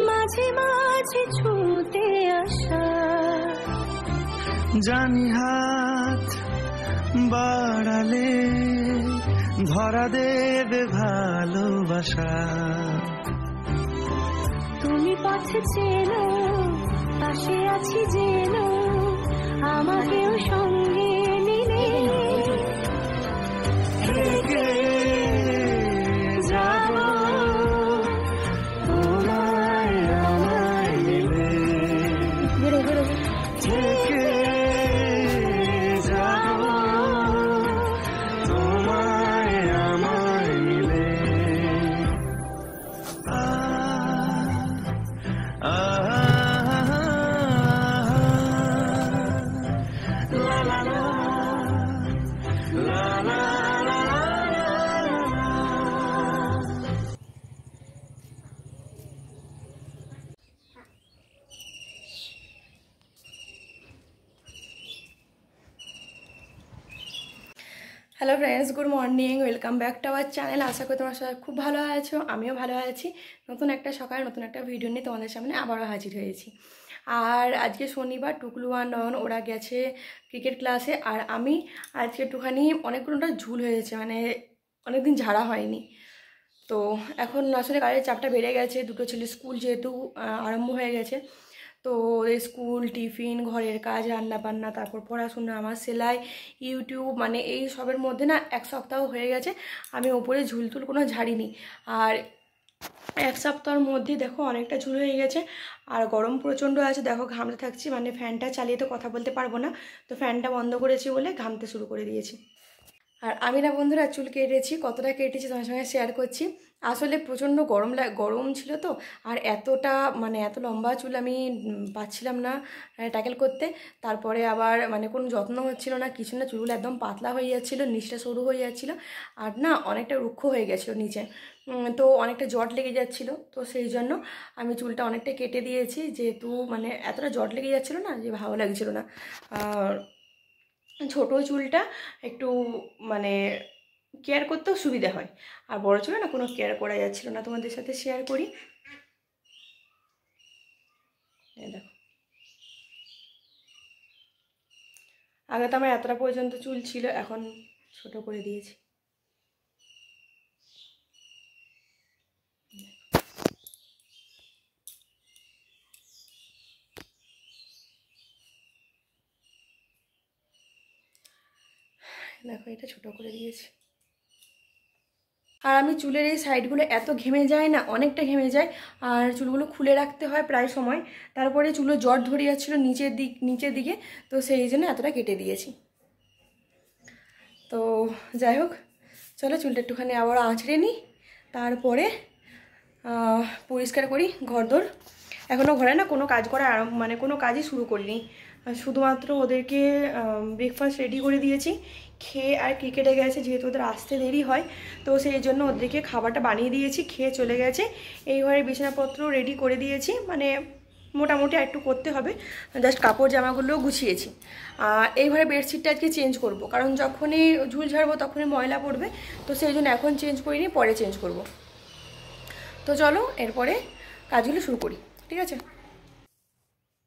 মাঝে মাঝে ছুটে আসা জানি হাত বাড়ালে ধরা দেবে ভালোবাসা। তুমি পথে চেনো, পাশে আছি জেনো, আমাকেও সঙ্গে নিলে থেকে যাব তোমায় আমায় মিলে, থেকে যাব তোমায় আমায় মিলে। Hello friends, good morning, welcome back to our channel. আশা করি তোমার সবাই খুব ভালো আছো, আমিও ভালো আছি। নতুন একটা সকাল, নতুন একটা ভিডিও নিয়ে তোমাদের সামনে আবারও হাজির হয়েছি। আর আজকে শনিবার, টুকলু আর নয়ন ওরা গেছে ক্রিকেট ক্লাসে, আর আমি আজকে একটুখানি অনেকগুলোটা ঝুল হয়েছে, মানে অনেকদিন ঝাড়া হয়নি। তো এখন আসলে কাজের চাপটা বেড়ে গেছে, দুটো ছেলে স্কুল যেহেতু আরম্ভ হয়ে গেছে, তো ওদের স্কুল, টিফিন, ঘরের কাজ, রান্নাবান্না, তারপর পড়াশোনা, আমার সেলাই, ইউটিউব, মানে এই সবের মধ্যে না এক সপ্তাহ হয়ে গেছে আমি ওপরে ঝুলটুল কোনো ঝাড়িনি। আর এক সপ্তাহের মধ্যে দেখো অনেকটা ঝুল হয়ে গেছে। আর গরম প্রচণ্ড আছে, দেখো ঘামতে থাকছি, মানে ফ্যানটা চালিয়ে তো কথা বলতে পারবো না, তো ফ্যানটা বন্ধ করেছি বলে ঘামতে শুরু করে দিয়েছি। আর আমি না বন্ধুরা চুল কেটেছি, কতটা কেটেছি তোমার সঙ্গে শেয়ার করছি। আসলে প্রচণ্ড গরম ছিল তো, আর এতটা মানে এত লম্বা চুল আমি পাচ্ছিলাম না ট্যাকেল করতে। তারপরে আবার মানে কোনো যত্ন হচ্ছিল না, কিছু না, চুলগুলো একদম পাতলা হয়ে যাচ্ছিলো, নিচটা সরু হয়ে যাচ্ছিলো, আর না অনেকটা রুক্ষ হয়ে গেছিলো নিচে, তো অনেকটা জট লেগে যাচ্ছিলো। তো সেই জন্য আমি চুলটা অনেকটা কেটে দিয়েছি, যেহেতু মানে এতটা জট লেগে যাচ্ছিলো না যে ভালো লাগছিলো না। ছোট চুলটা একটু মানে কেয়ার করতেও সুবিধা হয়, আর বড় চুলে না কোনো কেয়ার করা যাচ্ছিল না। তোমাদের সাথে শেয়ার করি, দেখো আগে তো আমার এতটা পর্যন্ত চুল ছিল, এখন ছোট করে দিয়েছি। দেখো এটা ছোট করে দিয়েছি। আর আমি চুলের এই সাইডগুলো এত ঘেমে যায় না, অনেকটা ঘেমে যায়, আর চুলগুলো খুলে রাখতে হয় প্রায় সময়, তারপরে চুলো জট ধরে যাচ্ছিলো নিচের দিকে, তো সেই জন্য এতটা কেটে দিয়েছি। তো যাই হোক, চলো চুলটা একটুখানি আবার আঁচড়ে নিই, তারপরে পরিষ্কার করি ঘরদোর। এখনও ঘরে না কোনো কাজ করা মানে কোনো কাজই শুরু করিনি, শুধুমাত্র ওদেরকে ব্রেকফাস্ট রেডি করে দিয়েছি, খেয়ে আর ক্রিকেটে গেছে, যেহেতু ওদের আসতে দেরি হয়, তো সেই জন্য ওদেরকে খাবারটা বানিয়ে দিয়েছি, খেয়ে চলে গেছে। এই ঘরে বিছানাপত্র রেডি করে দিয়েছি, মানে মোটামুটি একটু করতে হবে, জাস্ট কাপড় জামাগুলো গুছিয়েছি। আর এই ঘরে বেডশিটটা আজকে চেঞ্জ করব, কারণ যখনই ঝুল ঝাড়বো তখনই ময়লা পড়বে, তো সেই জন্য এখন চেঞ্জ করিনি, পরে চেঞ্জ করব। তো চলো এরপরে কাজগুলো শুরু করি, ঠিক আছে।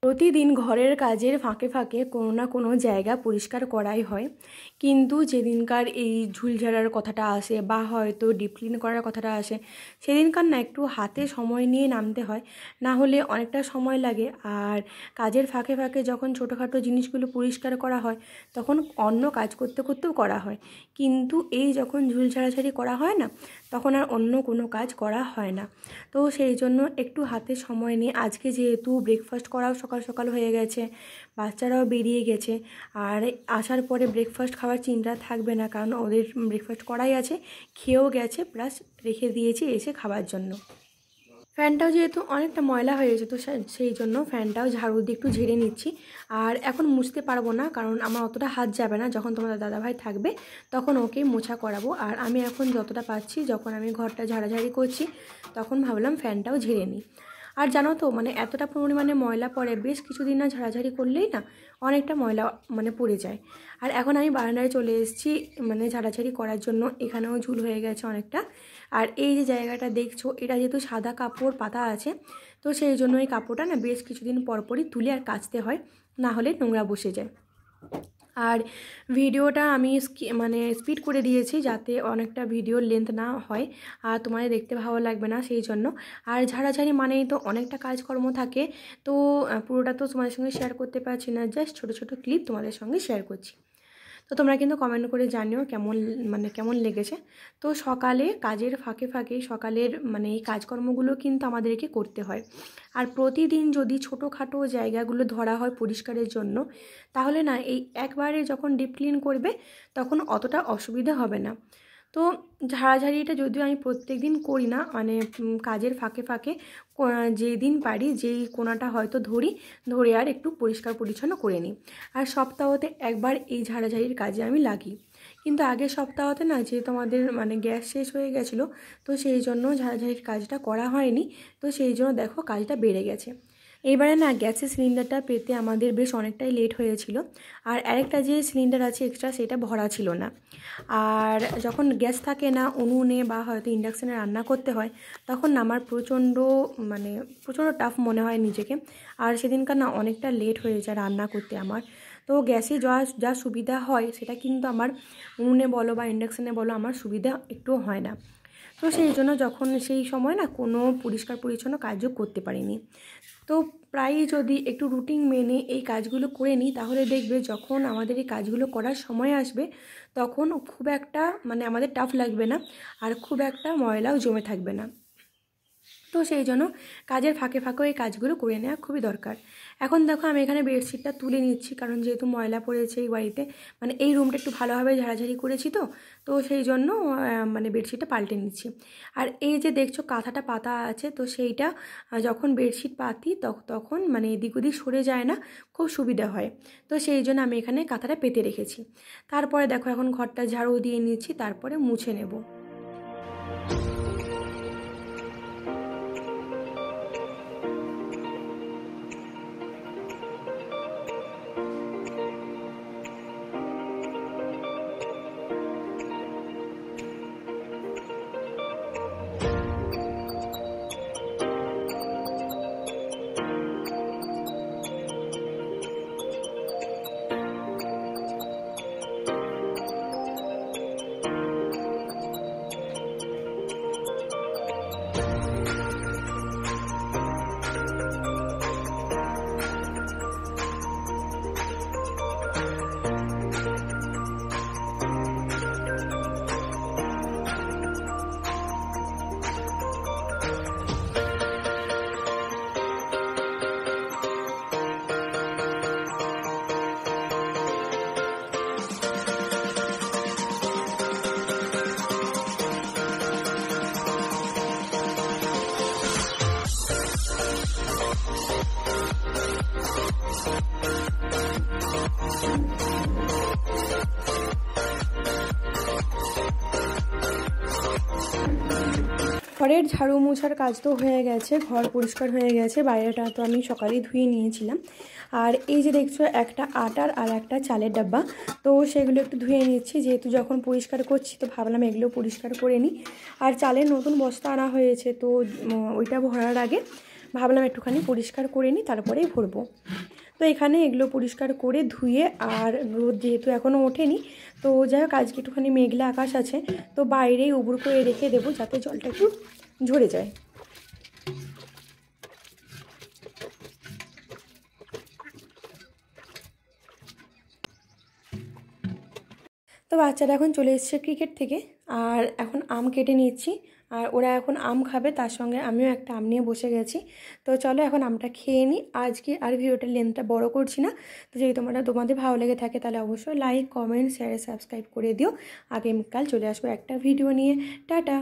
প্রতিদিন ঘরের কাজের ফাঁকে ফাঁকে কোনো না কোনো জায়গা পরিষ্কার করাই হয়, কিন্তু যেদিনকার এই ঝুল ঝাড়ার কথাটা আসে বা হয়তো ডিপ ক্লিন করার কথাটা আসে, সেদিনকার না একটু হাতে সময় নিয়ে নামতে হয়, না হলে অনেকটা সময় লাগে। আর কাজের ফাঁকে ফাঁকে যখন ছোটোখাটো জিনিসগুলো পরিষ্কার করা হয়, তখন অন্য কাজ করতে করতেও করা হয়, কিন্তু এই যখন ঝুল ঝাড়াঝাড়ি করা হয় না, তখন আর অন্য কোনো কাজ করা হয় না। তো সেই জন্য একটু হাতে সময় নিয়ে, আজকে যেহেতু ব্রেকফাস্ট করাও সকাল সকাল হয়ে গেছে, বাচ্চারাও বেরিয়ে গেছে, আর আসার পরে ব্রেকফাস্ট খাওয়ার চিন্তা থাকবে না, কারণ ওদের ব্রেকফাস্ট করাই আছে, খেয়েও গেছে, প্লাস রেখে দিয়েছি এসে খাবার জন্য। ফ্যানটাও যেহেতু অনেকটা ময়লা হয়ে গেছে, তো সেই জন্য ফ্যানটাও ঝাড়ু দিয়ে একটু ঝেড়ে নিচ্ছি। আর এখন মুছতে পারবো না, কারণ আমার অতটা হাত যাবে না, যখন তোমাদের দাদাভাই থাকবে তখন ওকে মোছা করাবো। আর আমি এখন যতটা পাচ্ছি, যখন আমি ঘরটা ঝাড়াঝাড়ি করছি, তখন ভাবলাম ফ্যানটাও ঝেড়ে নিই। আর জানো তো মানে এতটা পরিমাণে ময়লা পড়ে, বেশ কিছুদিন না ঝাড়াঝাড়ি করলেই না অনেকটা ময়লা মানে পড়ে যায়। আর এখন আমি বারান্দায় চলে এসেছি মানে ঝাড়াঝাড়ি করার জন্য। এখানেও ঝুল হয়ে গেছে অনেকটা। আর এই যে জায়গাটা দেখছো, এটা যেহেতু সাদা কাপড় পাতা আছে, তো সেই জন্য এই কাপড়টা না বেশ কিছুদিন পরপরই তুলে আর কাচতে হয়, না হলে নোংরা বসে যায়। আর ভিডিওটা আমি মানে স্পিড করে দিয়েছি যাতে অনেকটা ভিডিওর লেন্থ না হয় আর তোমাদের দেখতে ভালো লাগবে না, সেই জন্য। আর ঝাড়াঝাড়ি মানেই তো অনেকটা কাজকর্ম থাকে, তো পুরোটা তো তোমাদের সঙ্গে শেয়ার করতে পারছি না, জাস্ট ছোটো ছোটো ক্লিপ তোমাদের সঙ্গে শেয়ার করছি। তো তোমরা কিন্তু কমেন্ট করে জানিও কেমন লেগেছে। তো সকালে কাজের ফাঁকে ফাঁকে সকালের মানে এই কাজকর্মগুলো কিন্তু আমাদেরকে করতে হয়। আর প্রতিদিন যদি ছোটোখাটো জায়গাগুলো ধরা হয় পরিষ্কারের জন্য, তাহলে না এই একবারে যখন ডিপ ক্লিন করবে তখন অতটা অসুবিধা হবে না। তো ঝাড়াঝাড়িটা যদিও আমি প্রত্যেক দিন করি না, মানে কাজের ফাঁকে ফাঁকে যেই দিন পারি, যেই কোনাটা হয়তো ধরে আর একটু পরিষ্কার পরিচ্ছন্ন করে নিই। আর সপ্তাহতে একবার এই ঝাড়াঝাড়ির কাজে আমি লাগি। কিন্তু আগের সপ্তাহতে না যেহেতু আমাদের মানে গ্যাস শেষ হয়ে গেছিলো, তো সেই জন্য ঝাড়াঝাড়ির কাজটা করা হয়নি। তো সেই জন্য দেখো কাজটা বেড়ে গেছে। এইবারে না গ্যাসের সিলিন্ডারটা পেতে আমাদের বেশ অনেকটাই লেট হয়েছিল। আর আরেকটা যে সিলিন্ডার আছে এক্সট্রা, সেটা ভরা ছিল না। আর যখন গ্যাস থাকে না, উনুনে বা হয়তো ইন্ডাকশানে রান্না করতে হয়, তখন না আমার প্রচণ্ড টাফ মনে হয় নিজেকে। আর সেদিনকার না অনেকটা লেট হয়ে যায় রান্না করতে আমার। তো গ্যাসে যা সুবিধা হয় সেটা কিন্তু আমার উনুনে বলো বা ইন্ডাকশানে বলো আমার সুবিধা একটুও হয় না। তো সেই জন্য যখন সেই সময় না কোনো পরিষ্কার পরিচ্ছন্ন কাজও করতে পারিনি। তো প্রায়ই যদি একটু রুটিন মেনে এই কাজগুলো করে নিই, তাহলে দেখবে যখন আমাদের এই কাজগুলো করার সময় আসবে তখন খুব একটা মানে আমাদের টাফ লাগবে না, আর খুব একটা ময়লাও জমে থাকবে না। তো সেই জন্য কাজের ফাঁকে ফাঁকেও এই কাজগুলো করে নেওয়া খুবই দরকার। এখন দেখো আমি এখানে বেডশিটটা তুলে নিচ্ছি, কারণ যেহেতু ময়লা পড়েছে এই বাড়িতে, মানে এই রুমটা একটু ভালোভাবে ঝাড়াঝাড়ি করেছি, তো সেই জন্য মানে বেডশিটটা পাল্টে নিচ্ছি। আর এই যে দেখছো কাঁথাটা পাতা আছে, তো সেইটা যখন বেডশিট পাতি তখন মানে এদিক ওদিক সরে যায় না, খুব সুবিধা হয়। তো সেই জন্য আমি এখানে কাঁথাটা পেতে রেখেছি। তারপরে দেখো এখন ঘরটা ঝাড়ু দিয়ে নিচ্ছি, তারপরে মুছে নেব। ঘরের ঝাড়ু মোছার কাজ তো হয়ে গেছে, ঘর পরিষ্কার হয়ে গেছে, বাইরেটা তো আমি সকালেই ধুয়ে নিয়েছিলাম। আর এই যে দেখছো একটা আটার আর একটা চালের ডাব্বা, তো সেগুলো একটু ধুয়ে নিচ্ছি, যেহেতু যখন পরিষ্কার করছি তো ভাবলাম এগুলো পরিষ্কার করে নিই। আর চালের নতুন বস্তা আনা হয়েছে, তো ওইটা ভরার আগে ভাবলাম একটুখানি পরিষ্কার করে নিই, তারপরেই ভরবো। তো এখানে এগুলো পরিষ্কার করে ধুয়ে, আর রোদ যেহেতু এখনও ওঠেনি, তো যাই হোক আজকে একটুখানি মেঘলা আকাশ আছে, তো বাইরেই উবুর করে রেখে দেবো যাতে জলটা একটু ঝরে যায়। তো বাচ্চারা এখন চলে এসছে ক্রিকেট থেকে, আর এখন আম কেটে নিচ্ছি, আর ওরা এখন আম খাবে, তার সঙ্গে আমিও একটা আম নিয়ে বসে গেছি। তো চলো এখন আমটা খেয়ে নিই। আজকে আর ভিডিওটার লেন্থটা বড় করছি না। তো যদি তোমাদের ভালো লেগে থাকে তাহলে অবশ্যই লাইক, কমেন্ট, শেয়ার, সাবস্ক্রাইব করে দিও। আগামীকাল চলে আসবো একটা ভিডিও নিয়ে। টাটা।